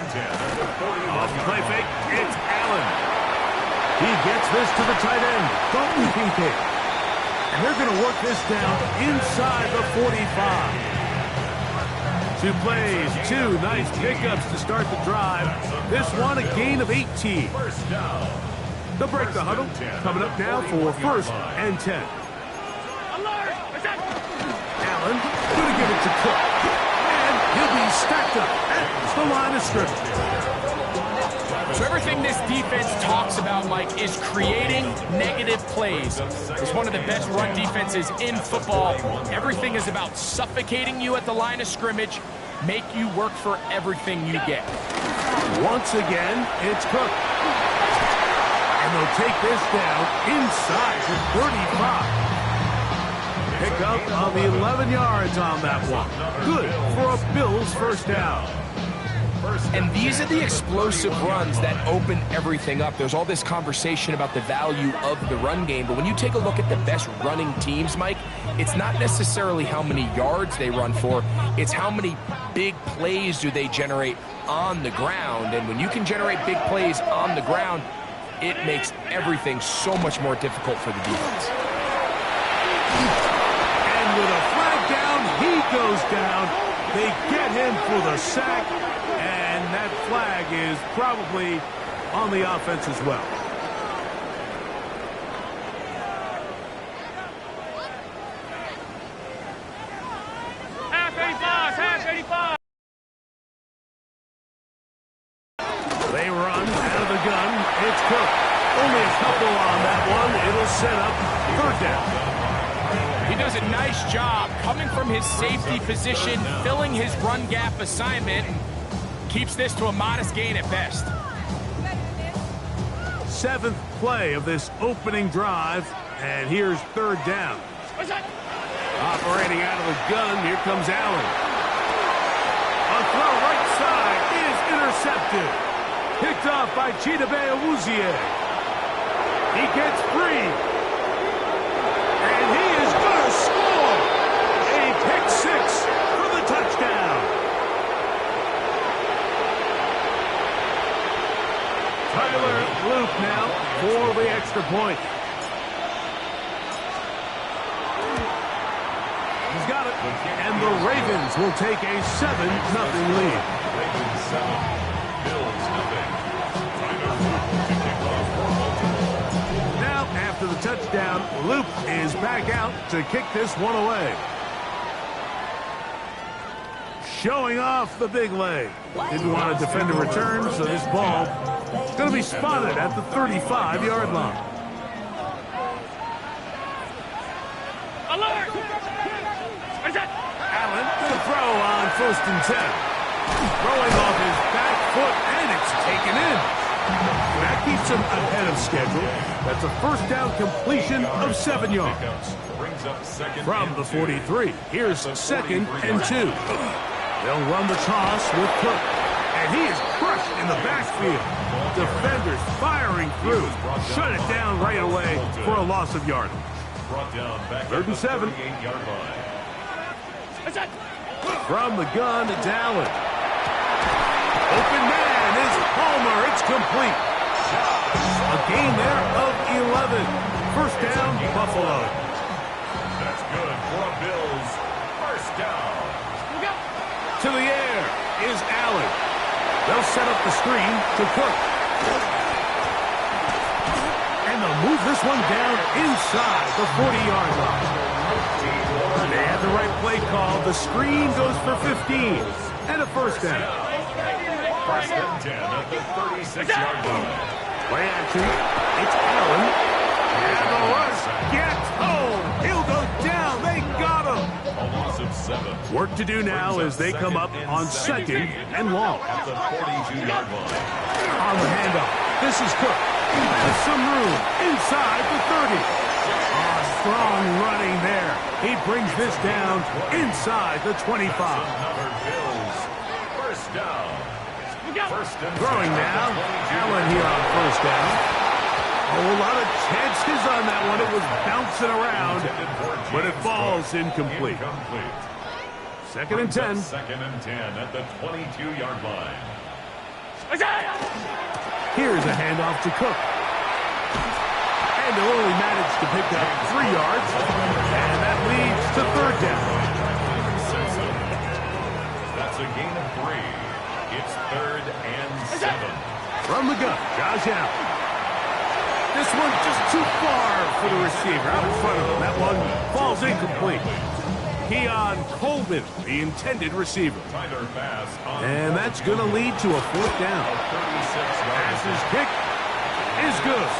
Off the play fake, it's Allen. He gets this to the tight end, Dalton Kincaid. And they're going to work this down inside the 45. 2 plays, 2 nice pickups to start the drive. This one, a gain of 18. They'll break the huddle. Coming up now for 1st and 10. Allen going to give it to Cook. And he'll be stacked up at the line of scrimmage. So everything this defense talks about, Mike, is creating negative plays. It's one of the best run defenses in football. Everything is about suffocating you at the line of scrimmage, make you work for everything you get. Once again, it's Cook. And they'll take this down inside the 35. Pick up on the 11 yards on that one. Good for a Bills first down. And these are the explosive runs that open everything up. There's all this conversation about the value of the run game, but when you take a look at the best running teams, Mike, it's not necessarily how many yards they run for, it's how many big plays do they generate on the ground. And when you can generate big plays on the ground, it makes everything so much more difficult for the defense. And with a flag down, he goes down. They get him for the sack. And that flag is probably on the offense as well. Half 85. They run out of the gun. It's Cook. Only a couple on that one. It'll set up 3rd down. He does a nice job coming from his safety position, filling his run gap assignment, and keeps this to a modest gain at best. 7th play of this opening drive, and here's 3rd down. Operating out of the gun, here comes Allen. A throw right side is intercepted. Picked off by Chidobe Awuzie. He gets free. And he is going to score. A pick 6 for the touchdown. Tyler Loop now for the extra point. He's got it. And the Ravens will take a 7-0 lead. Ravens 7, Bills 0. Now, after the touchdown, Loop is back out to kick this one away. Showing off the big leg. Didn't want to defend a return, so this ball is going to be spotted at the 35-yard line. Alert! Allen to throw on 1st and 10. Throwing off his back foot, and it's taken in. That keeps him ahead of schedule. That's a 1st down completion of 7 yards. From the 43, here's 2nd and 2. They'll run the toss with Cook. And he is crushed in the backfield. Defenders firing through. Shut it down right away for a loss of yardage. 3rd and 7. From the gun, it's Allen. Open man is Palmer. It's complete. A gain there of 11. 1st down, Buffalo. That's good for a Bills. 1st down. To the air is Allen. They'll set up the screen to Cook. And they'll move this one down inside the 40-yard line. They had the right play call. The screen goes for 15. And a 1st down. 1st and 10 at the 36-yard line. Play action. It's Allen. And the rush gets home. He'll go down. They got him. A loss of 7. Work to do now as they come up on 2nd and long. At the 42-yard line. On the handoff. This is Cook. With some room inside the 30. Strong running there. He brings this down inside the 25. Bills. 1st down. Throwing now. Allen here on 1st down. A lot of chances on that one. It was bouncing around, but it falls incomplete. 2nd and 10. 2nd and 10 at the 22-yard line. Here's a handoff to Cook. And they'll only manage to pick up 3 yards. And that leads to third down. That's a gain of 3. It's 3rd and 7. From the gun, Josh Allen. This one's just too far for the receiver. Out in front of him. That one falls incomplete. Keon Coleman, the intended receiver. And that's going to lead to a 4th down. Pass's kick is good.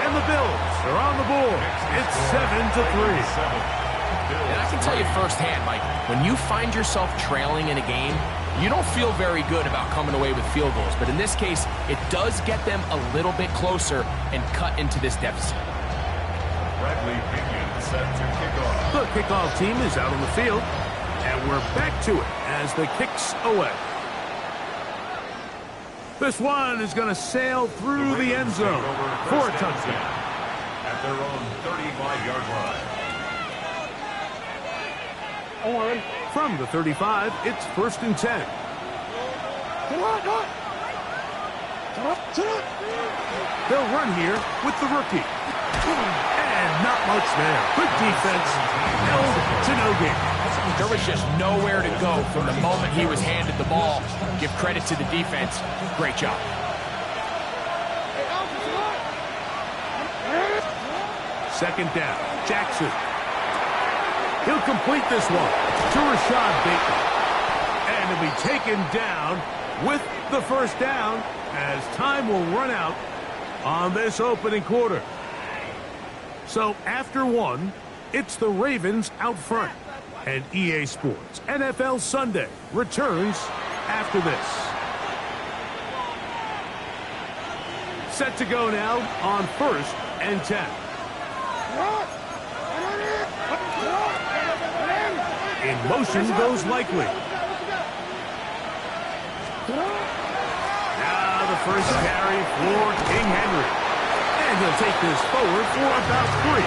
And the Bills are on the board. It's 7-3. And I can tell you firsthand, Mike, when you find yourself trailing in a game, you don't feel very good about coming away with field goals. But in this case, it does get them a little bit closer and cut into this deficit. Bradley Pinion set to kick off. The kickoff team is out on the field, and we're back to it as the kick's away. This one is going to sail through the end zone for a touchdown. At their own 35-yard line. From the 35, it's 1st and 10. They'll run here with the rookie. And not much there. Good defense. Held to no gain. There was just nowhere to go from the moment he was handed the ball. Give credit to the defense. Great job. Second down. Jackson. He'll complete this one to Rashad Bateman. And he'll be taken down with the 1st down as time will run out on this opening quarter. So after 1, it's the Ravens out front. And EA Sports NFL Sunday returns after this. Set to go now on 1st and 10. In motion goes Likely. Now the first carry for King Henry. And he'll take this forward for about 3.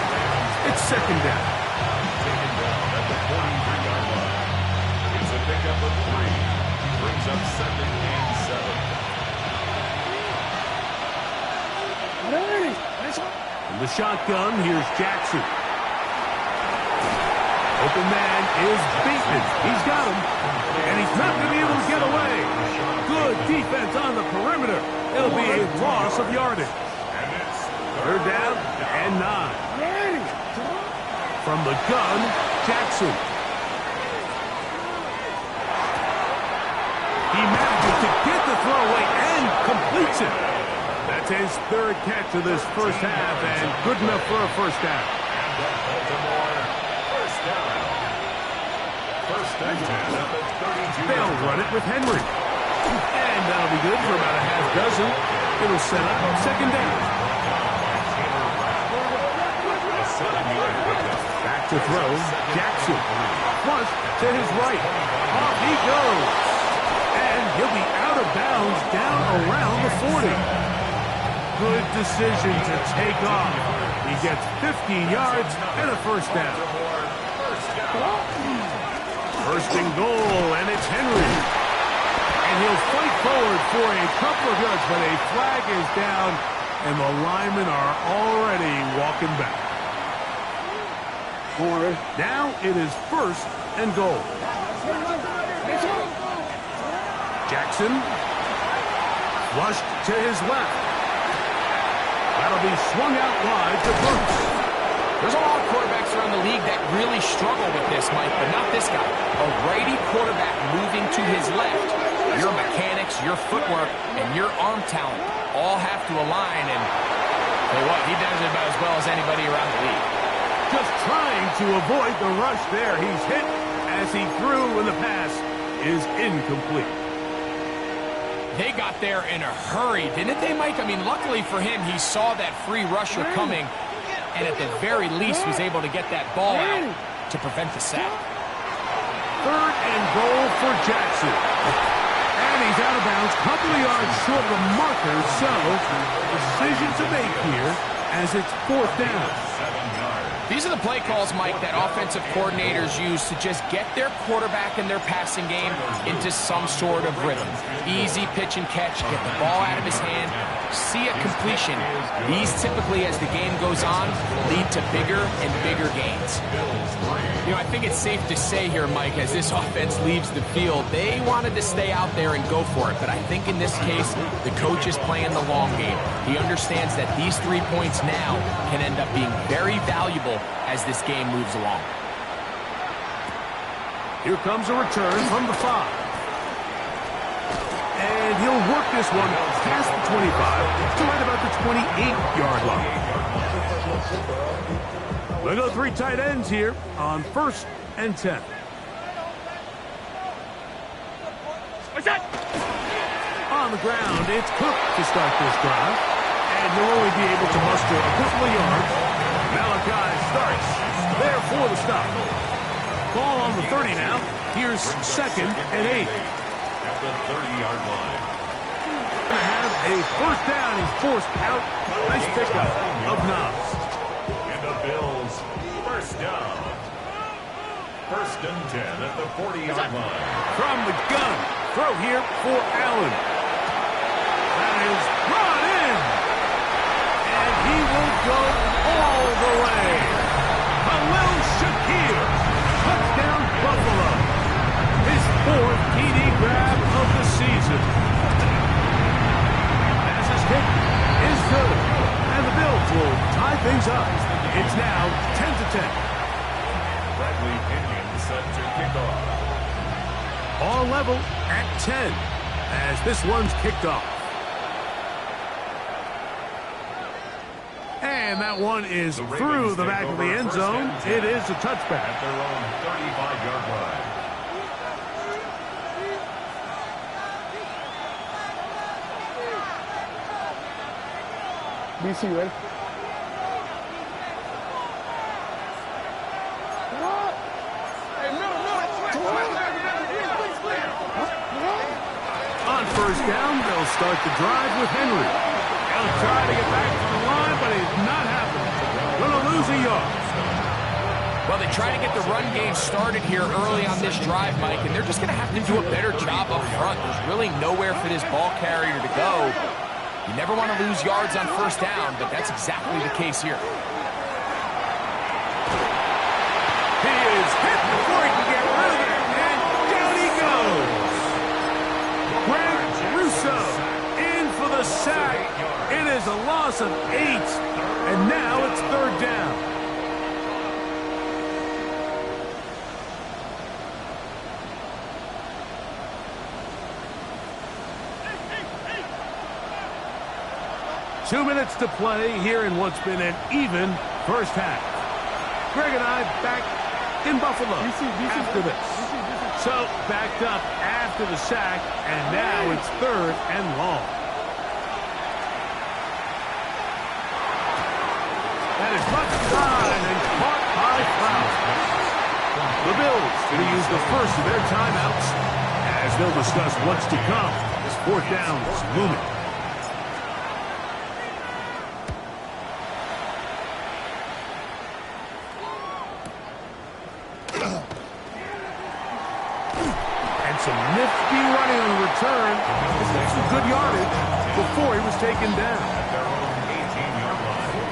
It's 2nd down. Taken down at the 43-yard line. It's a pickup of 3. Brings up 2nd and 7. In the shotgun, here's Jackson. Open man is Bateman. He's got him. And he's not going to be able to get away. Good defense on the perimeter. It'll be a loss of yardage. 3rd down and 9. From the gun, Jackson. He manages to get the throw away and completes it. That's his 3rd catch of this first half and good enough for a 1st down. They'll run it with Henry. And that'll be good for about a half dozen. It'll set up 2nd down. Back to throw, Jackson. Flush to his right. Off he goes. And he'll be out of bounds down around the 40. Good decision to take off. He gets 15 yards and a 1st down. 1st and goal, and it's Henry. And he'll fight forward for a couple of yards, but a flag is down, and the linemen are already walking back. Now it is 1st and goal. Jackson. Flushed to his left. That'll be swung out wide to Brooks. There's a lot of quarterbacks around the league that really struggle with this, Mike, but not this guy. A righty quarterback moving to his left. Your mechanics, your footwork, and your arm talent all have to align, and tell you what, he does it about as well as anybody around the league. Just trying to avoid the rush there. He's hit as he threw, and the pass is incomplete. They got there in a hurry, didn't they, Mike? I mean, luckily for him, he saw that free rusher coming, and at the very least was able to get that ball out to prevent the sack. 3rd and goal for Jackson. And he's out of bounds, couple of yards short of the marker, so decision to make here as it's 4th down. 7 yards. These are the play calls, Mike, that offensive coordinators use to just get their quarterback and their passing game into some sort of rhythm. Easy pitch and catch, get the ball out of his hand, see a completion. These typically, as the game goes on, lead to bigger and bigger gains. You know, I think it's safe to say here, Mike, as this offense leaves the field, they wanted to stay out there and go for it. But I think in this case, the coach is playing the long game. He understands that these 3 points now can end up being very valuable as this game moves along. Here comes a return from the 5. And he'll work this one past the 25 to right about the 28-yard line. We'll go 3 tight ends here on 1st and 10. On the ground, it's Cook to start this drive. And he'll only be able to muster a couple of yards. Malachi starts there for the stop. Ball on the 30 now. Here's 2nd and 8. At the 30-yard line. Going to have a 1st down. He's forced out. Nice pickup of Knobs. And the Bills, 1st down. 1st and 10 at the 40-yard line. From the gun. Throw here for Allen. That is brought in. And he will go all the way. Khalil Shakir. Touchdown Buffalo. His 4th TD grab of the season. Pass is kick is good. And the Bills will tie things up. It's now 10-10. Bradley Pinion set to kick off. All level at 10 as this one's kicked off. And that one is through the back of the end zone. It is a touchback. At their own 35-yard line. BC, right? On 1st down, they'll start the drive with Henry. They'll try to get back to the line, but it's not happening. Gonna lose a yard. Well, they try to get the run game started here early on this drive, Mike, and they're just going to have to do a better job up front. There's really nowhere for this ball carrier to go. You never want to lose yards on 1st down, but that's exactly the case here. He is hit before he can get rid of it, and down he goes. Greg Russo in for the sack. It is a loss of 8, and now it's 3rd down. Two minutes to play here in what's been an even 1st half. Greg and I back in Buffalo after this. So backed up after the sack, and now it's 3rd and long. That is left side and caught by Flowers. The Bills going to use the first of their timeouts as they'll discuss what's to come as 4th down is looming. Some nifty running on the return. This is some good yardage before he was taken down. At their own 18-yard line.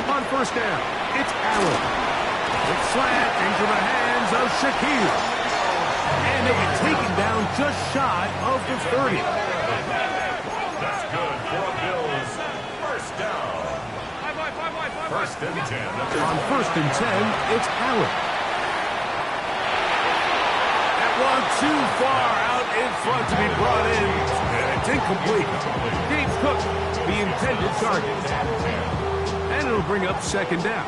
On 1st down, it's Allen. It's slant into the hands of Shakir. And he'll be taken down just shy of the 30. That's good for the Bills. 1st down. 1st and 10. On 1st and 10, it's Allen. That one too far out in front to be brought in. And it's incomplete. James Cook, the intended target. And it'll bring up 2nd down.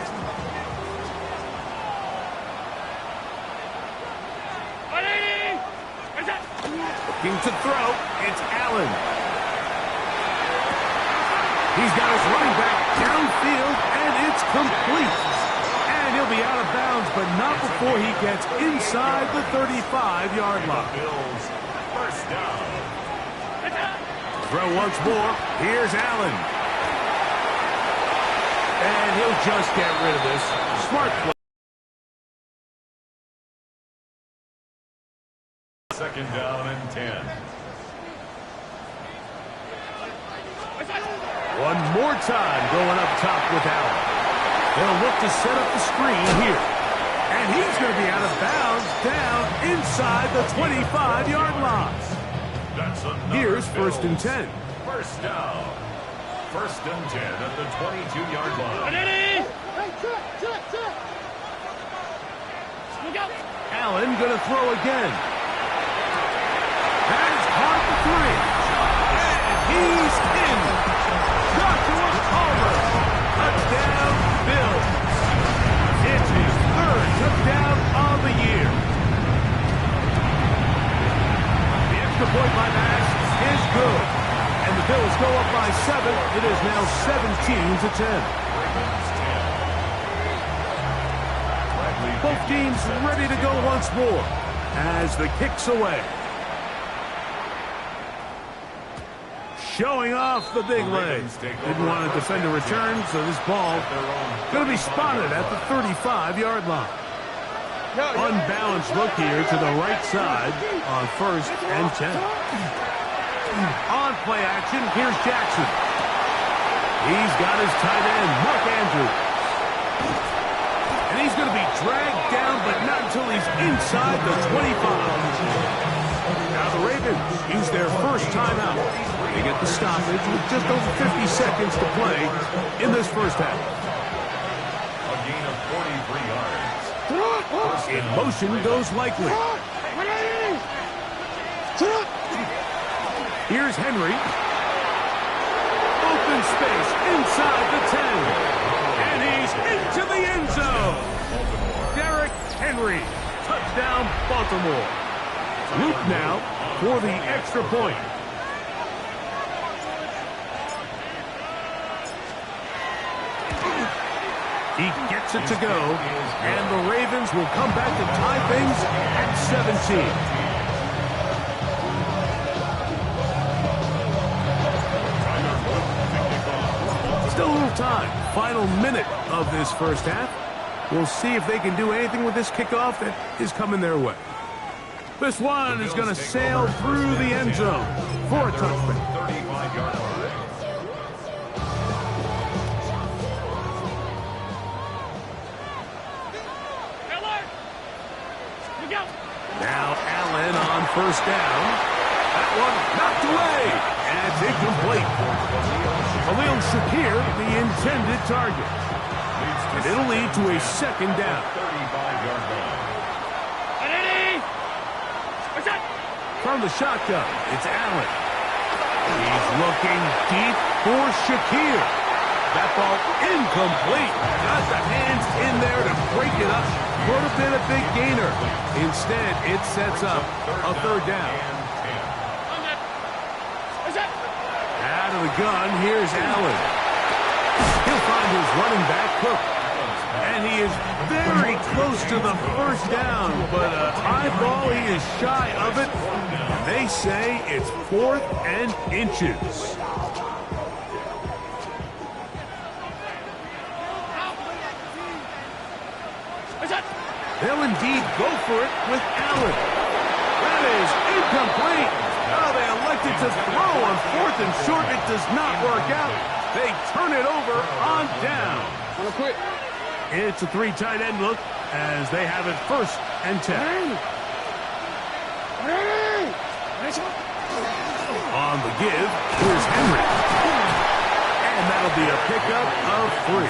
Looking to throw, it's Allen. He's got his running back downfield, and it's complete. And he'll be out of bounds, but not before he gets inside the 35-yard line. Bills, First down. Throw once more. Here's Allen. And he'll just get rid of this. Smart play. Second down and 10. One more time going up top with Allen. They'll look to set up the screen here. And he's going to be out of bounds down inside the 25-yard line. That's Here's first and 10. First down. First and 10 at the 22-yard line. Allen going to throw again. That is caught at the 3. And he's in. Joshua Palmer. Touchdown, Bills. It's his third touchdown of the year. The extra point by Max is good. And the Bills go up by 7. It is now 17-10. Both teams ready to go once more as the kick's away. Showing off the big legs. Didn't want to defend a return, so this ball going to be spotted at the 35-yard line. Unbalanced look here to the right side on first and 10. On play action, here's Jackson. He's got his tight end, Mark Andrews. And he's going to be dragged down, but not until he's inside the 25. Now the Ravens use their first timeout. They get the stoppage with just over 50 seconds to play in this first half. A gain of 43 yards. In motion goes Likely. Here's Henry. Open space inside the 10. And he's into the end zone. Derrick Henry. Touchdown, Baltimore. Luke now for the extra point. He gets it to go, and the Ravens will come back to tie things at 17. Still a little time. Final minute of this first half. We'll see if they can do anything with this kickoff that is coming their way. This one is going to sail through the end zone for a touchdown. 35-yard line. Now Allen on first down. That one knocked away. And it's incomplete. Khalil Shakir, the intended target. And it'll lead to a second down. 35-yard line. From the shotgun, it's Allen. He's looking deep for Shakir. That ball incomplete. Got the hands in there to break it up. Could have been a big gainer. Instead, it sets up a third down. Out of the gun, here's Allen. He'll find his running back, Cook. And he is very close to the first down, but a high ball, he is shy of it. They say it's 4th and inches. They'll indeed go for it with Allen. That is incomplete. Oh, they elected to throw on 4th and short. It does not work out. They turn it over on down. It's a 3 tight end look as they have it 1st and 10. On the give, here's Henry. And that'll be a pickup of 3.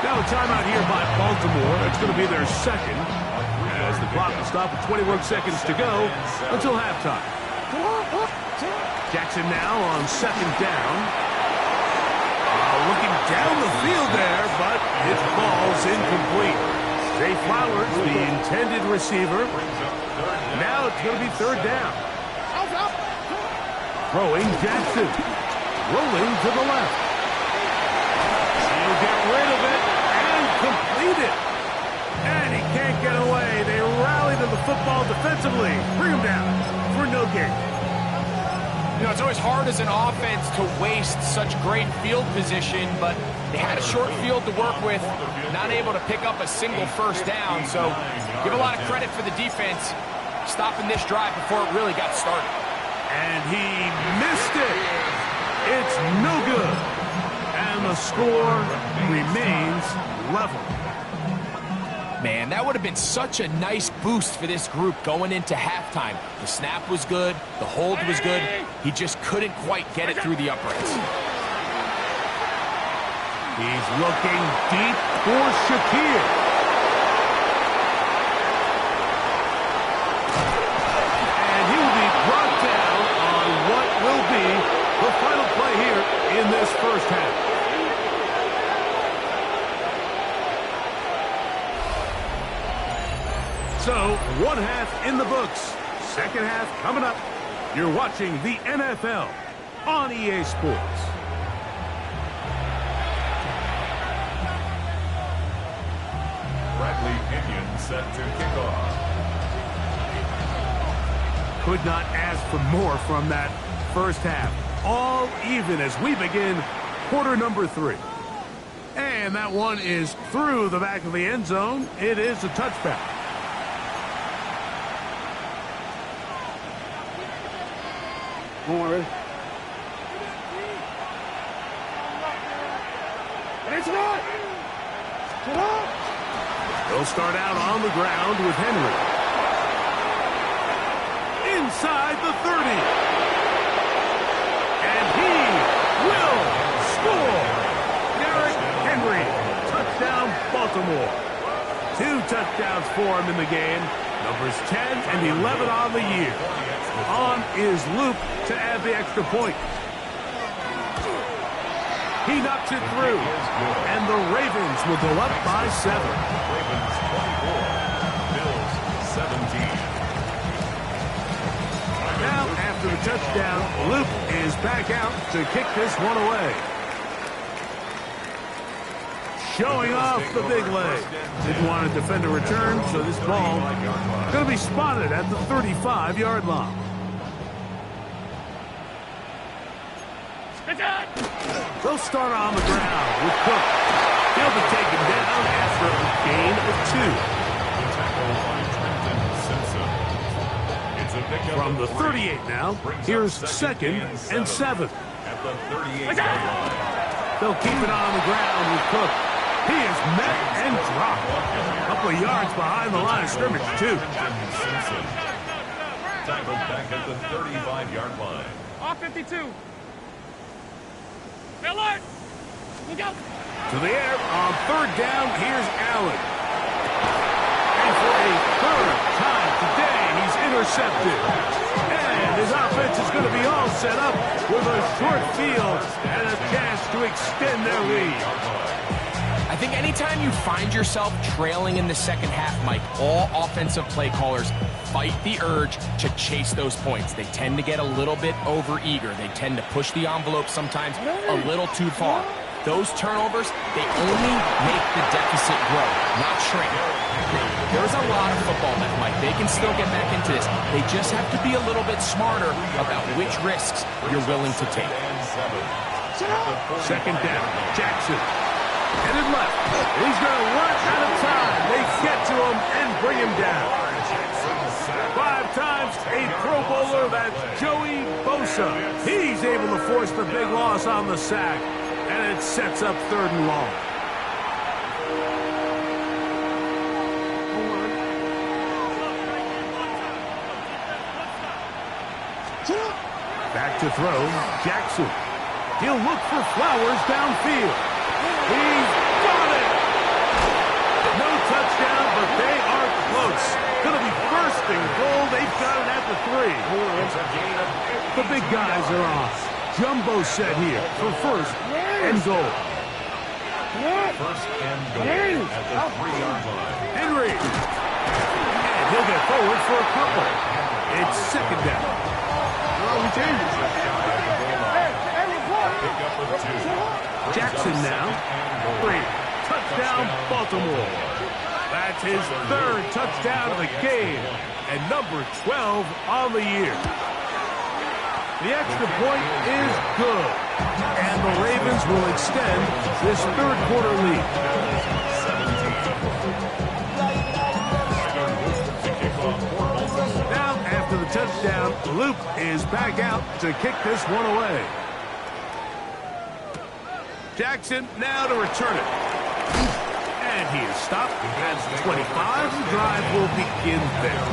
Now a timeout here by Baltimore. That's going to be their second as the clock will stop at 21 seconds to go until halftime. Jackson now on second down. Looking down the field there, but his ball's incomplete. Zay Flowers, the intended receiver. Now it's going to be third down. Throwing Jackson. Rolling to the left. He'll get rid of it and complete it. And he can't get away. They rally to the football defensively. Bring him down for no You know, it's always hard as an offense to waste such great field position, but they had a short field to work with, not able to pick up a single first down. So give a lot of credit for the defense stopping this drive before it really got started. And he missed it. It's no good. And the score remains level. Man, that would have been such a nice boost for this group going into halftime. The snap was good. The hold was good. He just couldn't quite get it through the uprights. He's looking deep for Shakir. And he will be brought down on what will be the final play here in this first half. So, one half in the books. Second half coming up. You're watching the NFL on EA Sports. Bradley Pinion set to kick off. Could not ask for more from that first half. All even as we begin quarter number 3. And that one is through the back of the end zone. It is a touchback. Don't worry. It's not. Get up. They'll start out on the ground with Henry. Inside the 30. And he will score. Derrick Henry. Touchdown, Baltimore. 2 touchdowns for him in the game. Numbers 10 and 11 on the year. On is Luke to add the extra point. He knocks it through, and the Ravens will go up by 7. Ravens 24, Bills 17. Now, after the touchdown, Luke is back out to kick this one away. Showing off the big leg. Didn't want to defend a return, so this ball going to be spotted at the 35-yard line. They'll start on the ground with Cook. He'll be taken down after a gain of 2. From the 38 now, here's 2nd and 7. At the 38-yard line. They'll keep it on the ground with Cook. He is met and dropped. A couple of yards behind the line of scrimmage, too. Tackled back at the 35-yard line. Off 52. Miller! Look out! To the air on 3rd down, here's Allen. And for a 3rd time today, he's intercepted. And his offense is going to be all set up with a short field and a chance to extend their lead. I think anytime you find yourself trailing in the second half, Mike, all offensive play callers fight the urge to chase those points. They tend to get a little bit overeager. They tend to push the envelope sometimes a little too far. Those turnovers, they only make the deficit grow, not shrink. There's a lot of football left, Mike. They can still get back into this. They just have to be a little bit smarter about which risks you're willing to take. 2nd down, Jackson. Headed left. He's going to run out of time. They get to him and bring him down. 5 times a Pro Bowler, that's Joey Bosa. He's able to force the big loss on the sack, and it sets up 3rd and long. Back to throw, Jackson. He'll look for Flowers downfield. He's got it! No touchdown, but they are close. Going to be 1st and goal. They've got it at the 3. The big guys are on. Jumbo set here for 1st and goal. 1st and goal at the 3-yard line. Henry. And he'll get forward for a couple. It's 2nd down. Jackson now. 3. Touchdown, Baltimore. That's his 3rd touchdown of the game. And number 12 on the year. The extra point is good. And the Ravens will extend this third quarter lead. Now, after the touchdown, Luke is back out to kick this one away. Jackson now to return it. And he is stopped at the 25. The drive will begin there.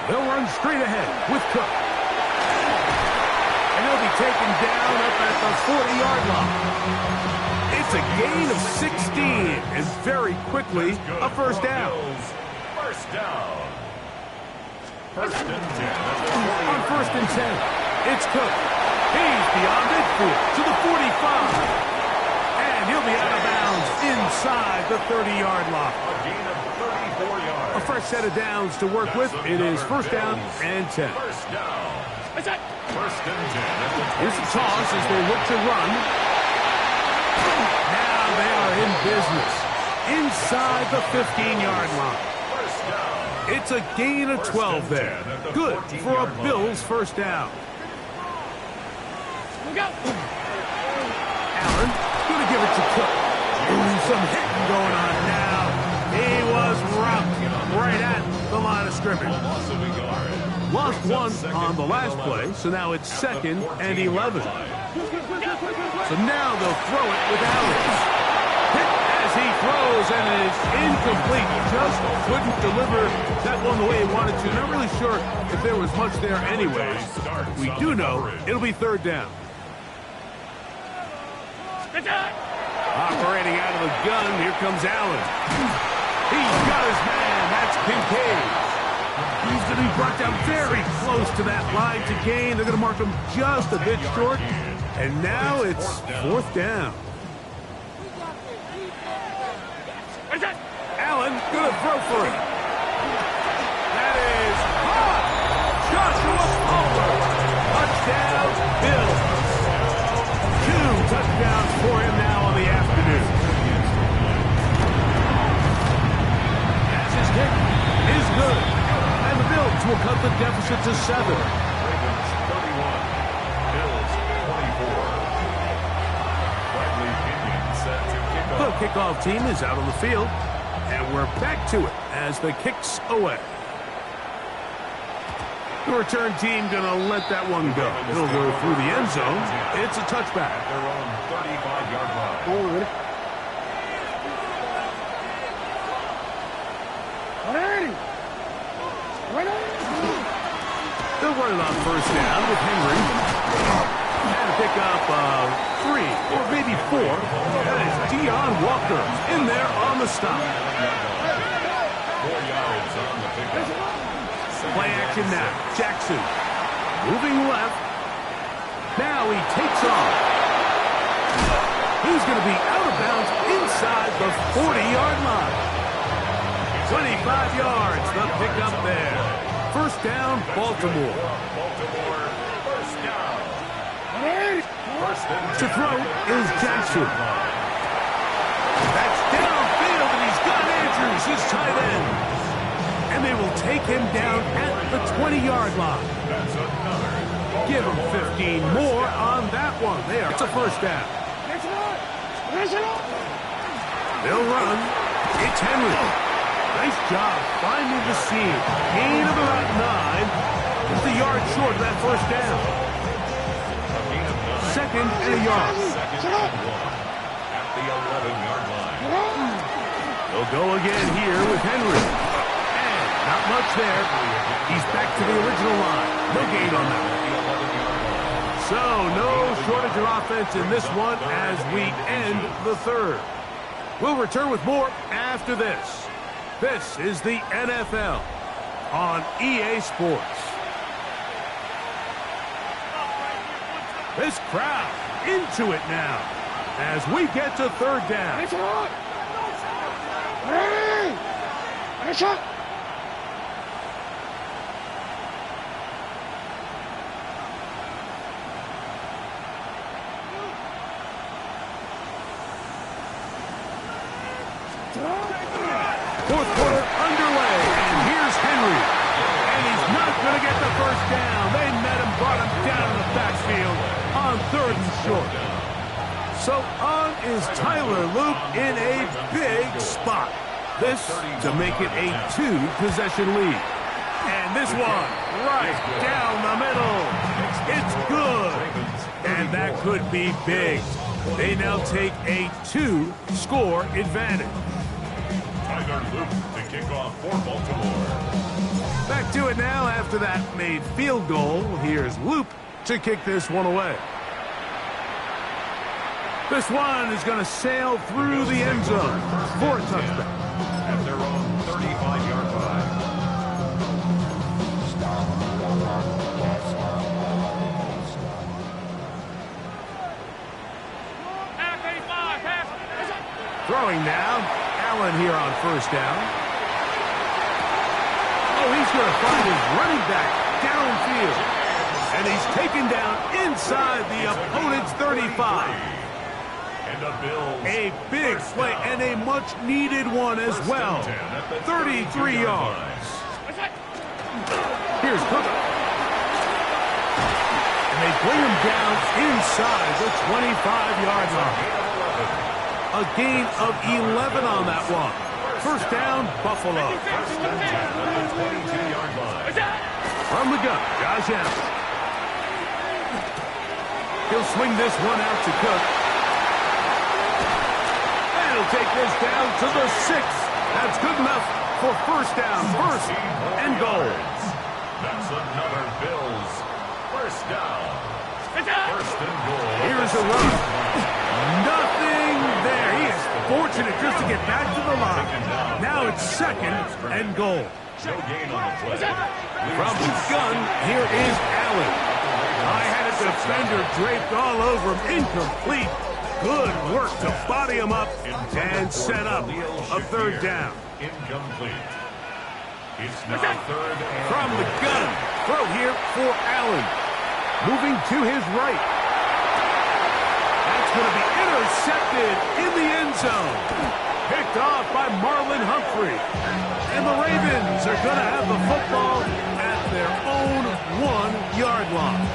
They'll run straight ahead with Cook. And he'll be taken down up at the 40-yard line. It's a gain of 16, and very quickly, a first down. First down. First and 10. On first and 10, it's Cook. He's beyond midfield to the 45. And he'll be out of bounds inside the 30-yard line. A gain of 34 yards. A fresh set of downs to work with. It is first down and 10. First down. First and 10. Here's the toss as they look to run. Now they are in business inside the 15-yard line. First down. It's a gain of 12 there. Good for a Bills first down. Allen going to give it to Cook. Ooh, some hitting going on now. He was rocked right at the line of scrimmage. Lost one on the last play, so now it's second and 11. So now they'll throw it with Allen. Hit as he throws, and it is incomplete. Just couldn't deliver that one the way he wanted to. Not really sure if there was much there anyways. We do know it'll be third down. Operating out of the gun, here comes Allen. He's got his man, that's Kincaid. He's going to be brought down very close to that line to gain. They're going to mark him just a bit short. And now it's fourth down. Allen going to throw for it. That is caught. Joshua Palmer. Touchdown, Bills. 2 touchdowns for him now on the afternoon. As his kick is good. And the Bills will cut the deficit to 7. Ravens 31. Bills 24. Bradley Pinion set to kick The off. kickoff team is out on the field. And we're back to it as the kick's away. The return team going to let that one go. It'll go through the end zone. It's a touchback. At their own 35-yard line. They'll run it on first down with Henry. And pick up 3 or maybe 4. That is Deion Walker in there on the stop. 4 yards on the pickup. Play action now. Jackson moving left. Now he takes off. He's going to be out of bounds inside the 40-yard line. 25 yards, the pickup there. First down, Baltimore. Baltimore, first down. First and To throw is Jackson. That's downfield, and he's got Andrews, his tight end. And they will take him down at the 20-yard line. that's another. Give him 15 more on that one. There, it's a first down. They'll run. It's Henry. Nice job finding the seam. Gain of about 9. Just a yard short of that first down. Second and a yard. Second and 1 at the 11-yard line. They'll go again here with Henry. And not much there. He's back to the original line. No gain on that. So no shortage of offense in this one as we end the third. We'll return with more after this. This is the NFL on EA Sports. This crowd into it now as we get to third down. Fourth quarter underway, and here's Henry. And he's not going to get the first down. They met him, brought him down in the backfield on 3rd and short. So on is Tyler Luke in a big spot. This to make it a 2-possession lead. And this one right down the middle. It's good. And that could be big. They now take a 2-score advantage. Tyler Luke to kick off for Baltimore. Back to it now after that made field goal. Here's Luke to kick this one away. This one is going to sail through the end zone for a touchdown. At their own 35-yard line. Throwing now. Allen here on 1st down. Oh, he's going to find his running back downfield. And he's taken down inside the opponent's 35. A big play and a much-needed one as well. 33 yards. Here's Cook. And they bring him down inside the 25-yard line. A gain of 11 on that one. 1st down, Buffalo. From the gun, Josh Allen. He'll swing this one out to Cook. And he'll take this down to the 6. That's good enough for 1st down, 1st and goal. That's another Bills 1st down. 1st and goal. Here's a run. Nothing there. He is fortunate just to get back to the line. Now it's 2nd and goal. No gain on the play. From the gun, here is Allen. I had a defender draped all over him. Incomplete. Good work to body him up and set up a 3rd down. Incomplete. It's now 3rd and From the gun, throw here for Allen. Moving to his right. That's going to be intercepted in the end zone. Picked off by Marlon Humphrey. And the Ravens are going to have the football at their own 1-yard line.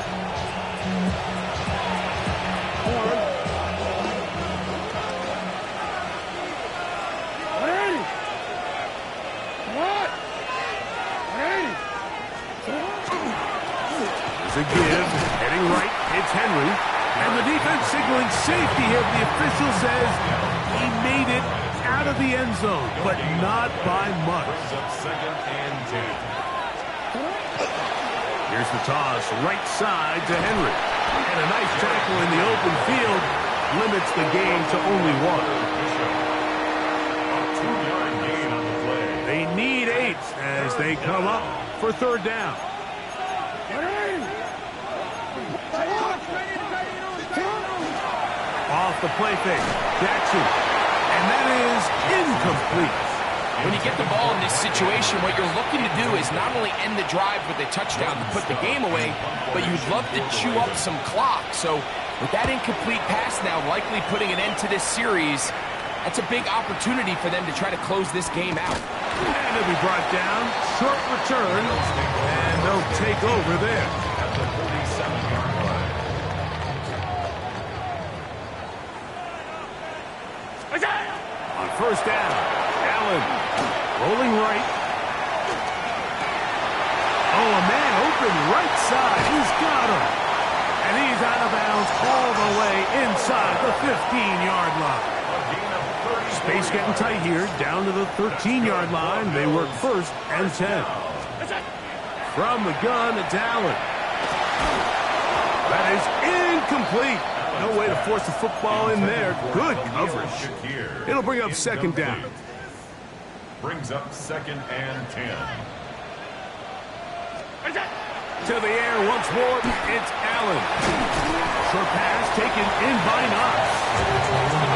There's a give. Heading right, it's Henry. And the defense signaling safety here. The official says he made it out of the end zone, but not by much. brings up 2nd and 10. Here's the toss, right side to Henry. And a nice tackle in the open field limits the game to only 1. A 2-yard gain on the play. They need 8 as they come up for 3rd down. Off the play fake, Jackson. And that is incomplete. When you get the ball in this situation, what you're looking to do is not only end the drive with a touchdown to put the game away, but you'd love to chew up some clock. So with that incomplete pass now likely putting an end to this series, that's a big opportunity for them to try to close this game out. And it'll be brought down, short return, and they'll take over there. At the 47-yard line. On 1st down, Allen rolling right. Oh, a man open right side. He's got him. And he's out of bounds all the way inside the 15-yard line. Space getting tight here, down to the 13-yard line. They work 1st and 10. From the gun, it's Allen. That is incomplete. No way to force the football in there. Good coverage. It'll bring up 2nd down. Brings up 2nd and 10. To the air once more, it's Allen. Short pass taken in by Knox.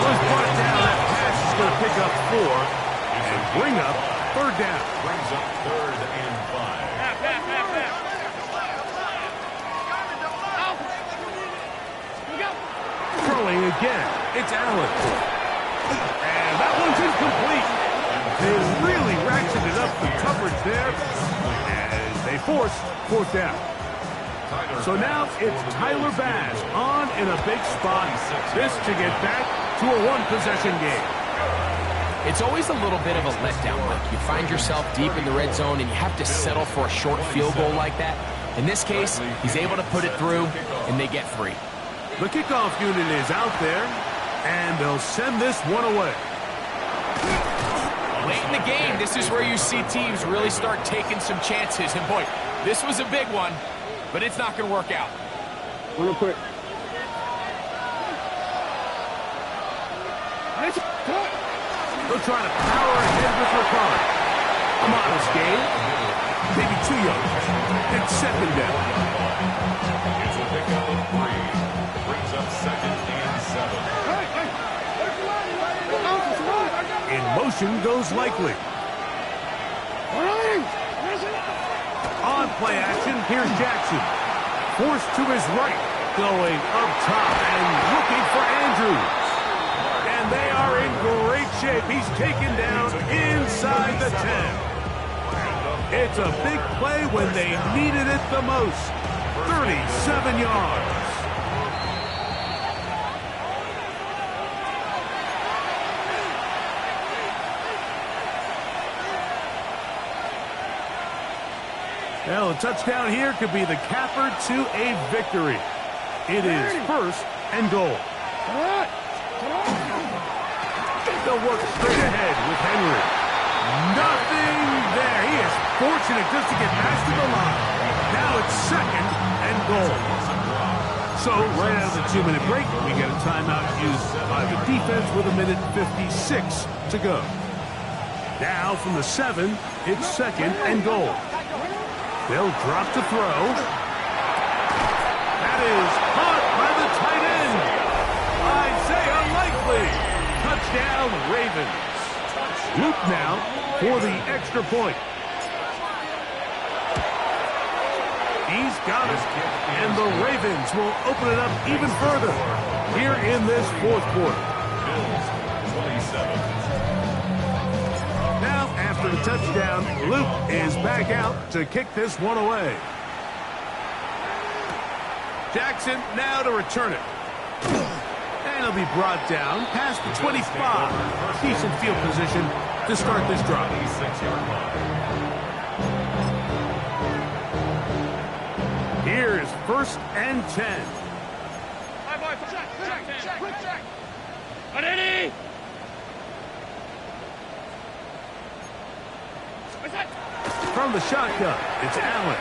Was brought down. That pass is going to pick up 4 and bring up 3rd down. Brings up 3rd and 5. Throwing again, it's Allen. And that one's incomplete. They really ratcheted up the coverage there as they force fourth down. So now it's Tyler Bass on in a big spot. This to get back to a one-possession game. It's always a little bit of a letdown, Mike. You find yourself deep in the red zone and you have to settle for a short field goal like that. In this case, he's able to put it through, and they get 3. The kickoff unit is out there, and they'll send this one away. Late in the game, this is where you see teams really start taking some chances. And boy, this was a big one, but it's not going to work out. Real quick. They'll try to power ahead with Ricard. A modest gain. Maybe too young. It's second down. It's a pickup of 3. Brings up 2nd and 7. In motion goes Likely. On play action, here's Jackson. Forced to his right. Going up top and looking for Andrews. And they are in great shape. He's taken down inside the 10. It's a big play when they needed it the most. 37 yards. Well, a touchdown here could be the capper to a victory. It is 1st and goal. They'll work straight ahead with Henry. Nothing there. He is fortunate just to get past the line. Now it's 2nd and goal. So right out of the 2-minute break, we get a timeout used by the defense with 1:56 to go. Now from the 7, it's 2nd and goal. They'll drop to throw. That is caught by the tight end. Isaiah Likely. Touchdown, Ravens. Loop now for the extra point. He's got it. And the Ravens will open it up even further here in this 4th quarter. Now, after the touchdown, Luke is back out to kick this one away. Jackson now to return it. And he'll be brought down past the 25. Decent field position to start this drive. Here is 1st and 10. Check. Ready? From the shotgun, it's Allen.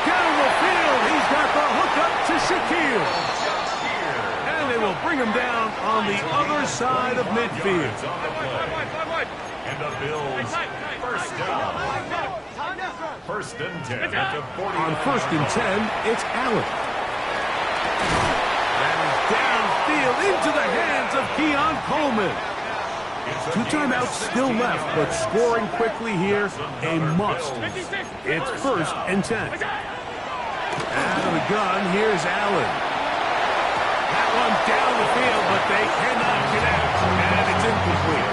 Down the field, he's got the hook up to Shaquille. And they will bring him down on the other side of midfield. And the Bills, 1st down. 1st and 10 at the 40. On 1st and 10, it's Allen. That is downfield into the hands of Keon Coleman. 2 timeouts still left, but scoring quickly here, a must. It's 1st and 10. Out of the gun, here's Allen. That one down the field, but they cannot get out. And it's incomplete.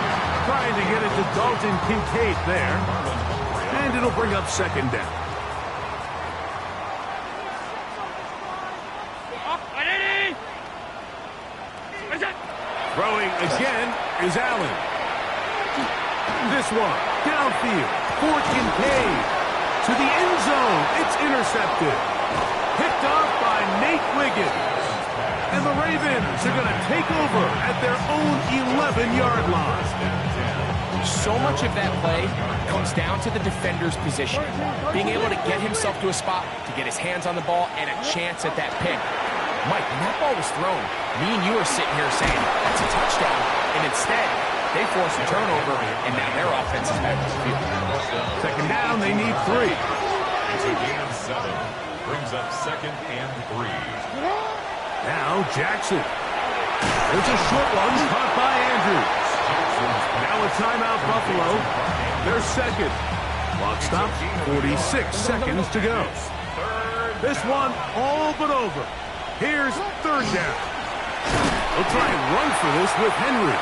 Trying to get it to Dalton Kincaid there. And it'll bring up 2nd down. Throwing again is Allen. This one, downfield, for Kincaid. To the end zone, it's intercepted. Picked off by Nate Wiggins. And the Ravens are going to take over at their own 11-yard line. So much of that play comes down to the defender's position. Being able to get himself to a spot, to get his hands on the ball, and a chance at that pick. Mike, when that ball was thrown, me and you are sitting here saying, that's a touchdown. And instead, they force a turnover, and now their offense is back to the field. 2nd down, they need 3. It's a gain of 7. Brings up 2nd and 3. Now Jackson. There's a short one caught by Andrews. Now a timeout, Buffalo. They're 2nd. Clock stop, 46 seconds to go. This one all but over. Here's 3rd down. They'll try and run for this with Henry.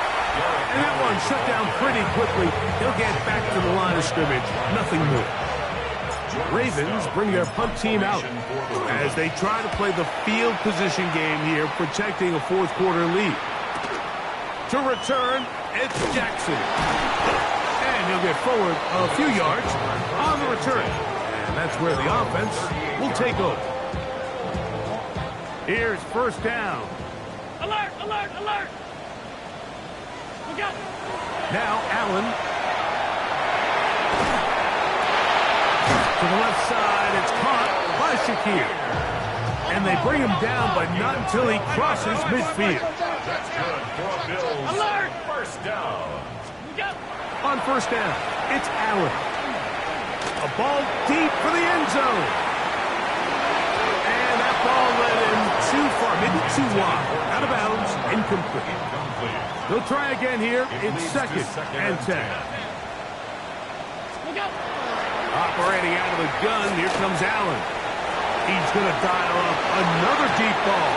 And that one shut down pretty quickly. He'll get back to the line of scrimmage. Nothing more. Ravens bring their punt team out as they try to play the field position game here, protecting a fourth-quarter lead. To return, it's Jackson. And he'll get forward a few yards on the return. And that's where the offense will take over. Here's first down. Alert, alert, alert! We got it. Now Allen. To the left side, it's caught by Shakir. And they bring him down, but not until he crosses midfield. That's good for a Bills. Alert! First down. We got it. On first down, it's Allen. A ball deep for the end zone. And that ball led him too far, maybe too wide. Out of bounds, incomplete. They'll try again here. It's second and 10. We got it. Operating out of the gun, here comes Allen. He's going to dial up another deep ball.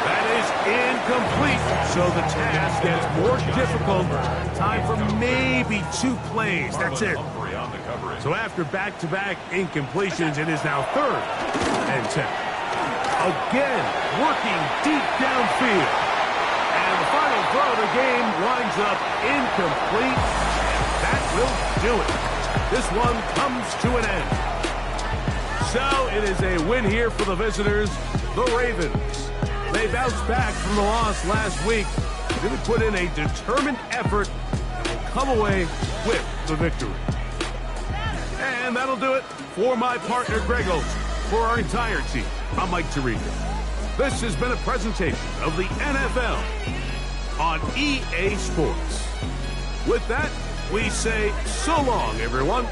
That is incomplete, so the task gets more difficult. Time for maybe 2 plays. That's it. So after back-to-back incompletions, it is now third and 10. Again, working deep downfield. And the final throw of the game winds up incomplete. That will do it. This one comes to an end. So it is a win here for the visitors, the Ravens. They bounced back from the loss last week. They would put in a determined effort and will come away with the victory. And that'll do it for my partner, Greg Olson. For our entire team, I'm Mike Tirico. This has been a presentation of the NFL on EA Sports. With that, we say so long, everyone.